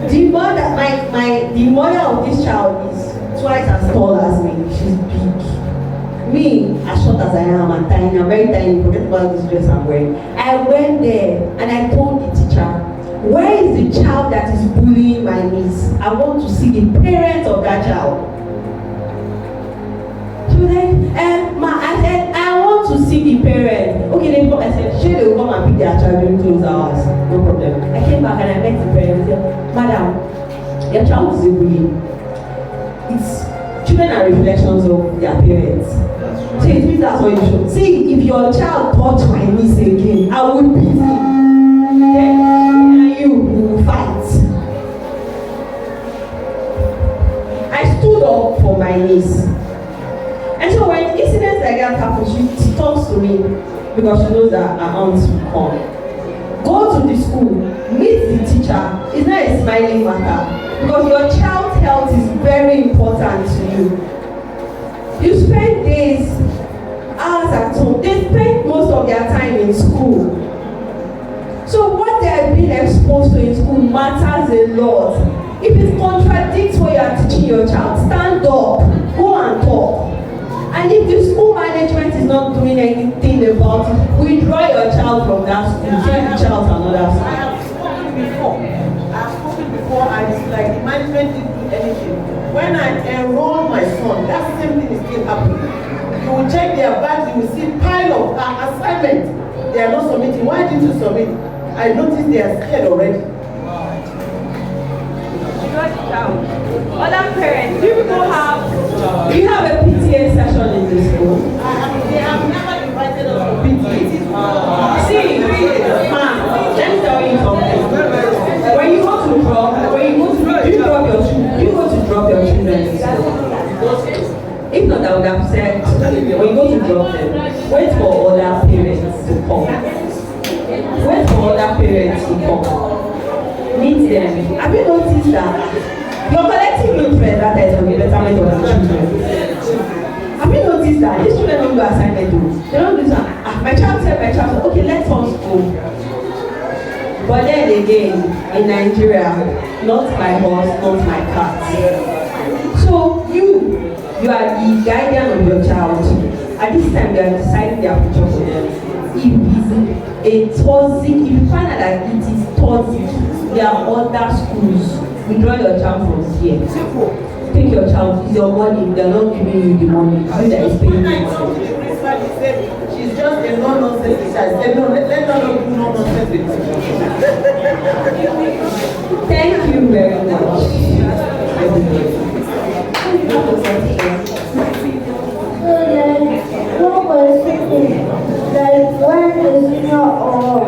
The mother of this child is twice as tall as me. She's big. Me, as short as I am, and tiny, I'm very tiny, forget about this dress I'm wearing. I went there and I told the teacher, where is the child that is bullying my niece? I want to see the parents of that child. She was like, I said, I want to see the parents. Okay, I said, sure, they will come and pick their child during close hours. No problem. I came back and I met the parents. I said, Madam, your child is a bully. Children are reflections of their parents. So it means that's what you should. See, if your child touched my niece again, I would beat him. Then and you will fight. I stood up for my niece. And so when incidents like that happen, she talks to me because she knows that her aunts will come. Go to the school, meet the teacher. It's not a smiling matter because your child's health is very important to you. You spend days, hours at home. They spend most of their time in school. So what they are being exposed to in school matters a lot. If it contradicts what you are teaching your child, stand up, go and talk. And if the school management is not doing anything about it, withdraw your child from that school, send the child to another school.
I have spoken before, and it's like the management didn't do anything. When I enroll my son, that same thing is still happening. You will check their bags, you will see pile of assignments. They are not submitting. Why didn't you submit? I noticed they are scared already.
Other parents, do you have a PTA session in the school?
They have never invited us to PTA.
See, let me tell you something. When you go to drop your children in school. If not, I would have said, when you go to drop them, wait for other parents to come. Wait for other parents to come. Meet them. Have you noticed that you're collecting interest that is on the betterment of the children? Have you noticed that these children don't do assignment? They don't do that. My child said, okay, let's all go. But then again, in Nigeria, not my horse, not my cat. So you are the guardian of your child. At this time, you are deciding their future for them. If you find out that it is toxic, there are other schools. Withdraw your child from here. Take your child, it's your money, they're not giving you the money. You that is paying
When I told the principal, he said, she's just a no-nonsense teacher. I said, no, let her not do no-nonsense with you.
Thank you very much.
What was thinking, like when the senior or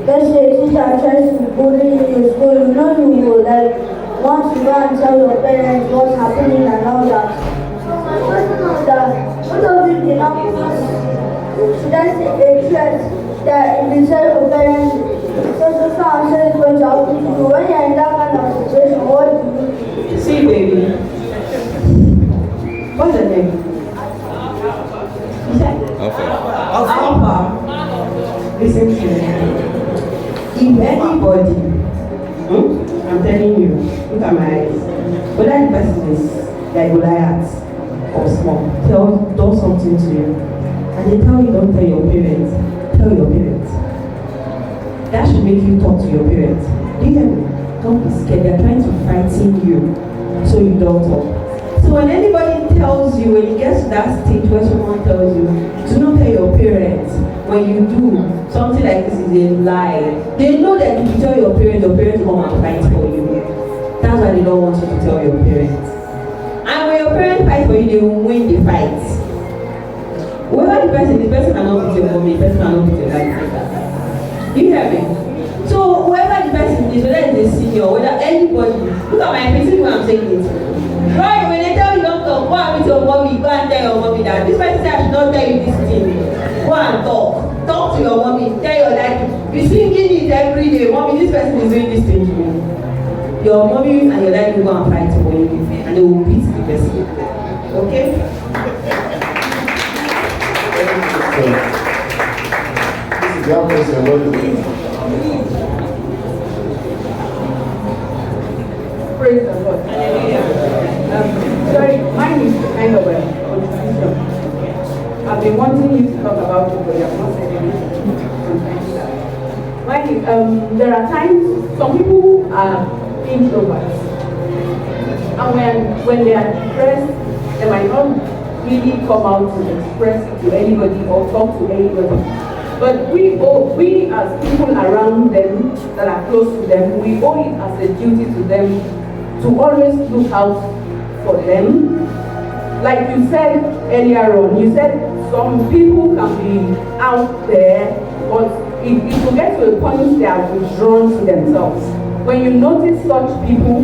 let's say teacher tries to bully you in school, you know you will like want to go and tell your parents what's happening and all that. So my question is that what of it did not should I say a threat that if you tell your parents, so and so is going to happen to you, when you're in that kind of situation, what do you do?
See, baby. What's the name? You said? Alpha. Listen to me. If anybody, I'm telling you, look at my eyes, whether the person is like Goliath or small, do something to you, and they tell you don't tell your parents, tell your parents. That should make you talk to your parents. Do you hear me? Don't be scared. They're trying to frighten you so you don't talk. So when anybody tells you, when you get to that stage where someone tells you, do not tell your parents, when you do, something like this is a lie. They know that if you tell your parents will come and fight for you. That's why they don't want you to tell your parents. And when your parents fight for you, they will win the fight. Whoever the person cannot beat your mommy, the person cannot beat your dad. Do you hear me? So whoever the person is, whether it's a senior, whether anybody, look at my face, when I'm saying it. Right, when they tell you don't talk, go and meet your mommy, go and tell your mommy that this person said I should not tell you this thing. Go and talk. Talk to your mommy, tell your dad. Be singing it every day. Mommy, this person is doing this thing to me. Your mommy and your dad will go and fight for you, and they will beat the person. Okay?
This is your question, what is it?
Praise the Lord. Sorry, mine is kind of a contribution. I've been wanting you to talk about it, but you have not said anything. Mine is, there are times some people are introverts, and when they are depressed, they might not really come out to express it to anybody or talk to anybody. But we as people around them that are close to them, we owe it as a duty to them to always look out for them. Like you said earlier on, you said some people can be out there, but it will get to a point they are withdrawn to themselves. When you notice such people,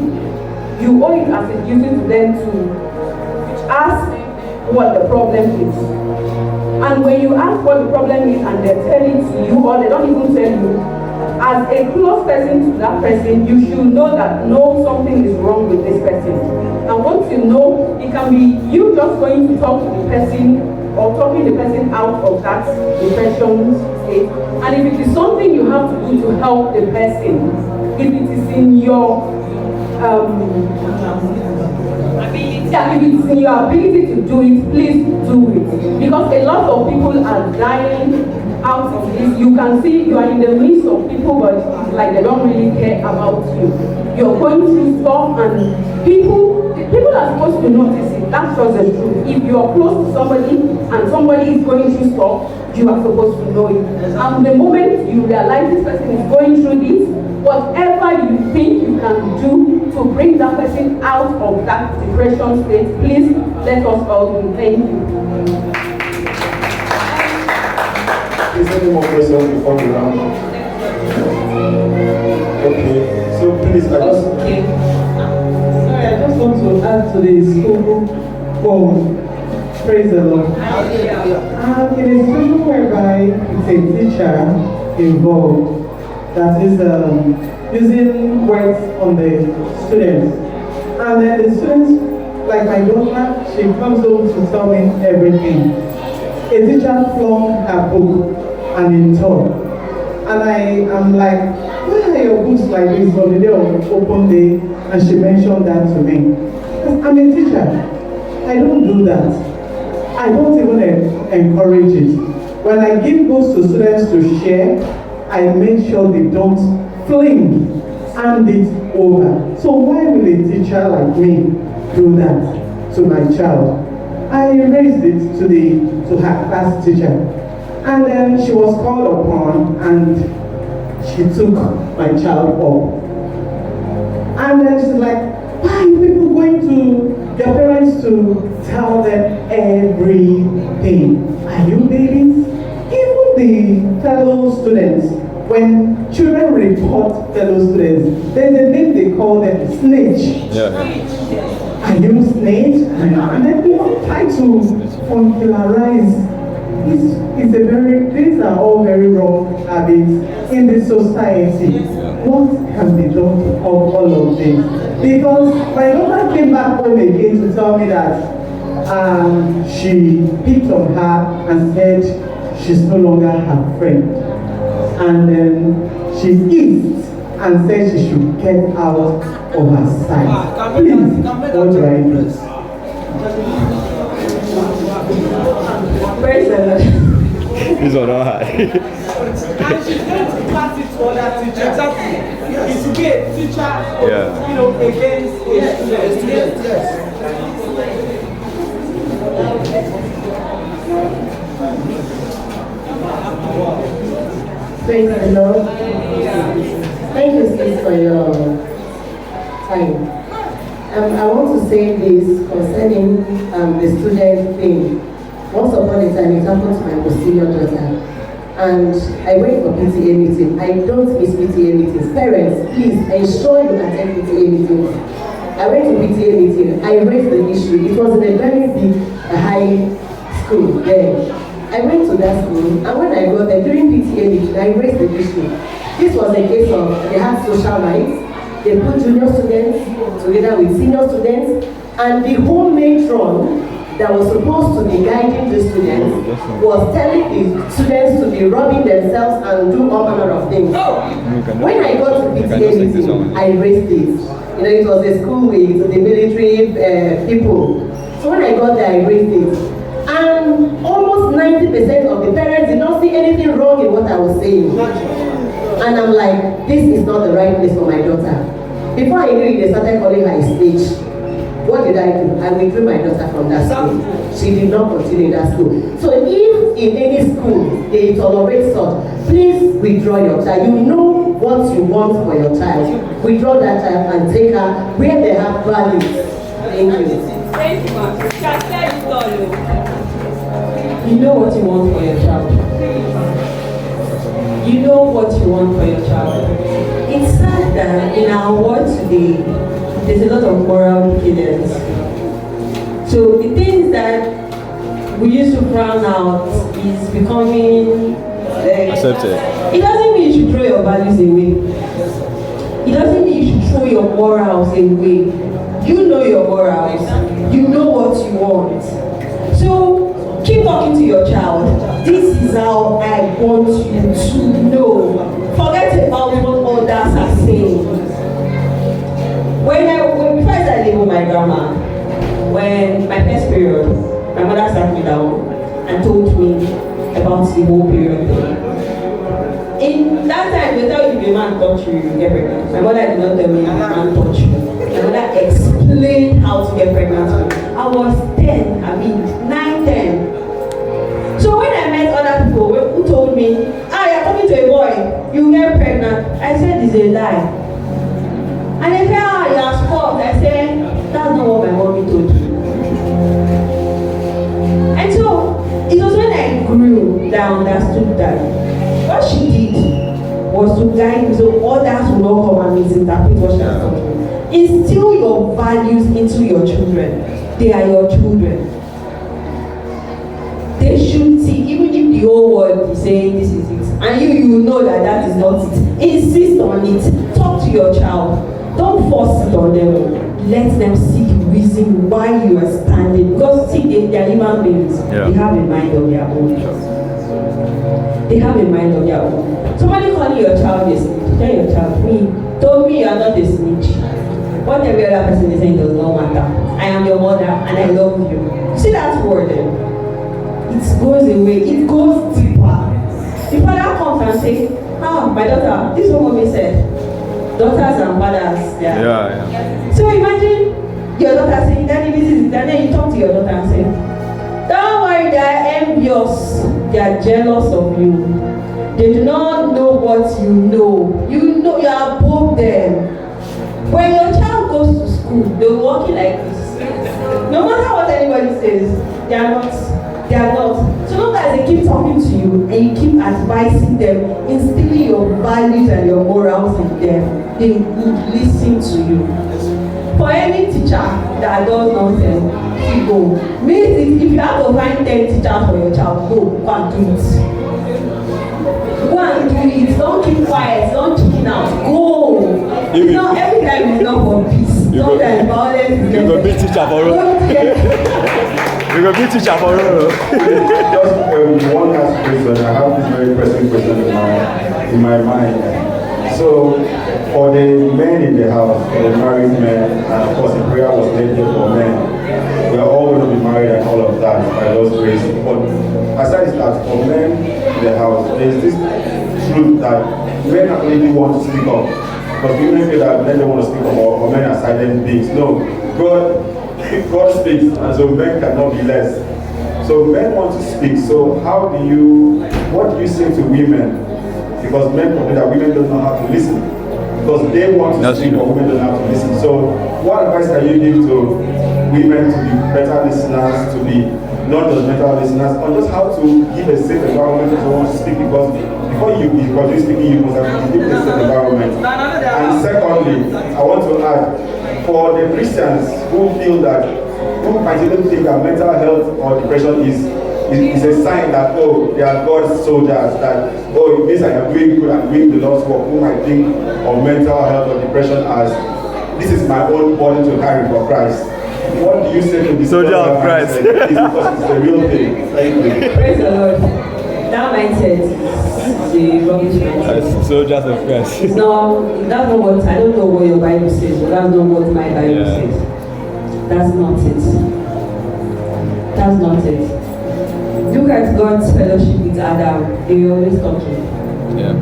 you owe it as a duty to them to ask what the problem is. And when you ask what the problem is and they tell it to you, or they don't even tell you, as a close person to that person, you should know that no, something is wrong with this person. And once you know, it can be you just going to talk to the person or talking the person out of that depression state. And if it is something you have to do to help the person, if it is in your if it's in your ability to do it, please do it. Because a lot of people are dying out of this. You can see you are in the midst of people, but it's like they don't really care about you. You're going through stuff, and people are supposed to notice it. That's just the truth. If you are close to somebody and somebody is going through stuff, you are supposed to know it. And the moment you realize this person is going through this, whatever you think you can do to bring that person out of that depression state, please let us all do. Thank you.
Is there any more questions before we round up? Okay, so please,
Okay. Sorry, I just want to add to the school poem. Praise the Lord. In a situation whereby it's a teacher involved that is using words on the students, and then the students, like my daughter, she comes home to tell me everything. A teacher flung her book and it tore, and I am like, why are your books like this on the day of open day? And she mentioned that to me. I'm a teacher. I don't do that. I don't even encourage it. When I give books to students to share, I make sure they don't fling, hand it over. So why will a teacher like me do that to my child? I raised it to her class teacher, and then she was called upon, and she took my child up. And then she's like, why are people going to their parents to tell them everything? Are you babies? Even the fellow students, when children report fellow students, there's a name they call them, snitch. Are you snitch? And then people try to familiarize these are all very wrong habits in the society. What can be done to stop all of this? Because my daughter came back home again to tell me that she picked on her and said she's no longer her friend. And then she is and said she should get out of her sight. Please, what do I do?
Praise the Lord.
These are not hard.
And she's going to pass it to other teachers. Exactly. It will be a teacher,
Yeah.
you know, against a student.
Yes.
Praise the Lord. Thank you, sis, for your time. I want to say this concerning the student thing. Once upon a time, it happened to my most senior daughter. And I went for PTA meeting. I don't miss PTA meetings. Parents, please ensure you attend PTA meetings. I went to PTA meeting. I raised the issue. It was in a very big high school there. I went to that school, and when I got there during PTA meeting, I raised the issue. This was a case of they had social nights. They put junior students together with senior students, and the whole matron that was supposed to be guiding the students was telling the students to be rubbing themselves and do all manner of things. When I got to PTA meeting, I raised it. You know, it was a school with the military people. So when I got there, I raised it. And almost 90% of the parents did not see anything wrong in what I was saying. And I'm like, this is not the right place for my daughter. Before I knew it, they started calling her a snitch. What did I do? I withdrew my daughter from that school. She did not continue in that school. So if in any school they tolerate such, please withdraw your child. You know what you want for your child. Withdraw that child and take her where they have values. Thank you.
Thank you, ma'am. Chazeri Osas. You know what you want for your child. You know what you want for your child. It's sad that in our world today, there's a lot of moral decadence. So the things that we used to frown out is becoming
Accepted.
It doesn't mean you should throw your values away. It doesn't mean you should throw your morals away. You know your morals. You know what you want. So keep talking to your child. This is how I want you to know. Forget about what others are saying. Before I started living with my grandma, when my first period, my mother sat me down and told me about the whole period thing. In that time, they tell you if a man touch you, you get pregnant. My mother did not tell me if a man touch you. My mother explained how to get pregnant. I was 9, 10. So when I met other people who told me, you're talking to a boy, you get pregnant. I said, it's a lie. And they said, you're spoiled. I said, that's not what my mommy told you. And so it was when I grew that I understood that what she did was to guide me so others will not come and misinterpret what she has taught me. Instill your values into your children. They are your children. They should see, even if the whole world is saying this is it, and you know that is not it. Insist on it. Talk to your child. Don't force it on them. Let them see the reason why you are standing. Because see, they are human beings.
Yeah.
They have a mind of their own. They have a mind of their own. Somebody calling your child a snitch. Tell your child, told me you are not a snitch. What every other person is saying does not matter. I am your mother and I love you. See that word then? It goes away. It goes deeper. The father comes and says, my daughter, this is what mommy said. Daughters and fathers.
Yeah.
So imagine your daughter saying, Daddy, this is it. And then you talk to your daughter and say, don't worry, they are envious. They are jealous of you. They do not know what you know. You know you are above them. When your child goes to school, they're walking like this. No matter what anybody says, they are not. They are not. So long as they keep talking to you and you keep advising them, instilling your values and your morals in them, they would listen to you. For any teacher that does nonsense, go. Means if you have to find 10 teachers for your child, go and do it. Go and do it. Don't keep quiet. Don't chicken out. Go. It's not every time is not for peace. Sometimes violence.
You go be teacher for road. You go be teacher for road.
Just one last question. I have this very pressing question in my mind. So, for the men in the house, for the married men, and of course the prayer was made here for men, we are all going to be married and all of that by God's grace. But aside that, for men in the house, there is this truth that men actually want to speak up. Because women feel that men don't want to speak up or men are silent beings. No, God speaks, and so men cannot be less. So men want to speak. So what do you say to women? Because men complain that women don't know how to listen. Because they want to speak, but women don't know how to listen. So what advice can you give to women to be better listeners, to be non-judgmental listeners, and just how to give a safe environment to someone to speak? Because before you're speaking, you must have given a safe environment. And secondly, I want to add, for the Christians who might even think that mental health or depression is a sign that, oh, they are God's soldiers, that, oh, it means I am doing good and doing the Lord's work, who might think of mental health or depression as, this is my own burden to carry for Christ. What do you say to the
soldier of Christ?
It's because it's the real thing. Thank you.
Praise the Lord. That mindset is the rubbish mindset.
Soldiers of Christ.
That's not what, I don't know what your Bible says, but that's not what my Bible says. That's not it. That's not it. Look at God's fellowship with Adam. They were always talking.
Yeah.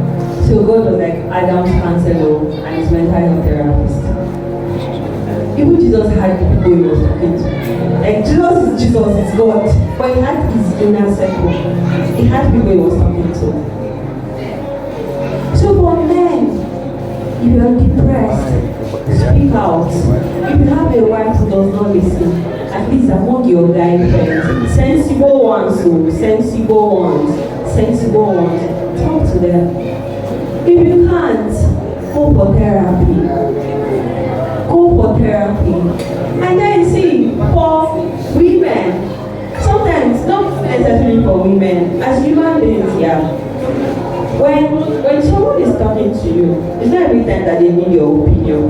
So God was like Adam's counselor and his mental health therapist. Even Jesus had people he was talking to. Like Jesus is God. But he had his inner circle. He had people he was talking to. So for men, if you are depressed, speak out. If you have a wife who does not listen, at least among your guy friends, sensible ones, talk to them. If you can't, go for therapy. And then see, for women, sometimes, not necessarily for women, as human beings, yeah. When someone is talking to you, it's not every time that they need your opinion.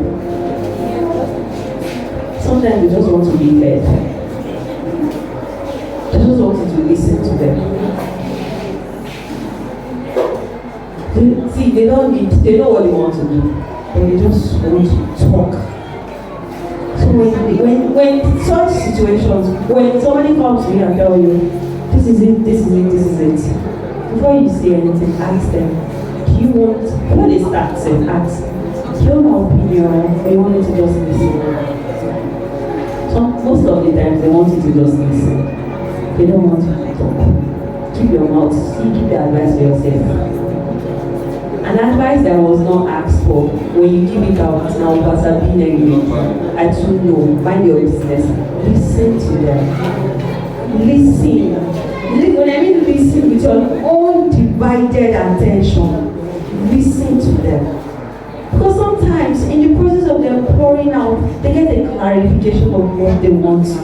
Sometimes you just want to be heard. You just want you to listen to them. They know what they want to do, but they just want to talk. So when such situations, when somebody comes to you and tell you, this is it, before you say anything, ask them, when they start saying, ask, do you have my opinion, or you want me to just listen? So most of the times they want you to just listen. They don't want you to talk. Keep your mouth, keep the advice for yourself. An advice that was not asked for, when you give it out, now Pastor being angry, I don't know, mind your business. Listen to them. Listen. When I mean listen with your own divided attention, listen to them. Because sometimes in the process of them pouring out, they get a clarification of what they want to do.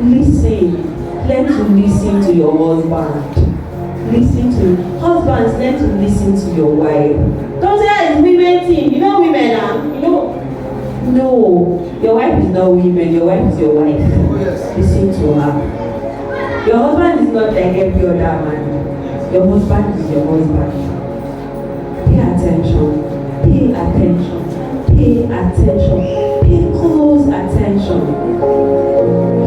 Listen. Learn to listen to your husband. Husbands, learn to listen to your wife. Don't say it's women thing. You know women are. No. Your wife is not women. Your wife is your wife. Oh, yes. Listen to her. Your husband is not like every other man. Your husband is your husband. Pay attention. Pay close attention.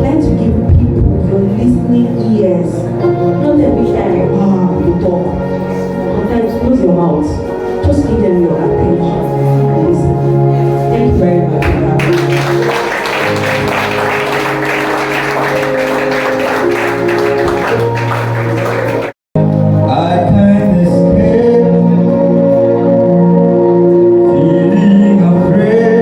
Learn to give people your listening ears. Not every time you talk. Sometimes close your mouth. Just give them your attention and listen. Thank you very much for having me.
Feeling afraid.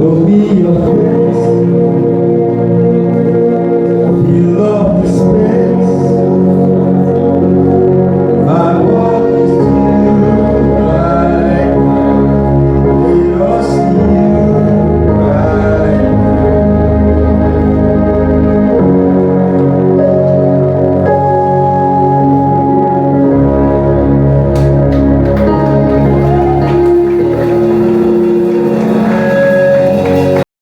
will be your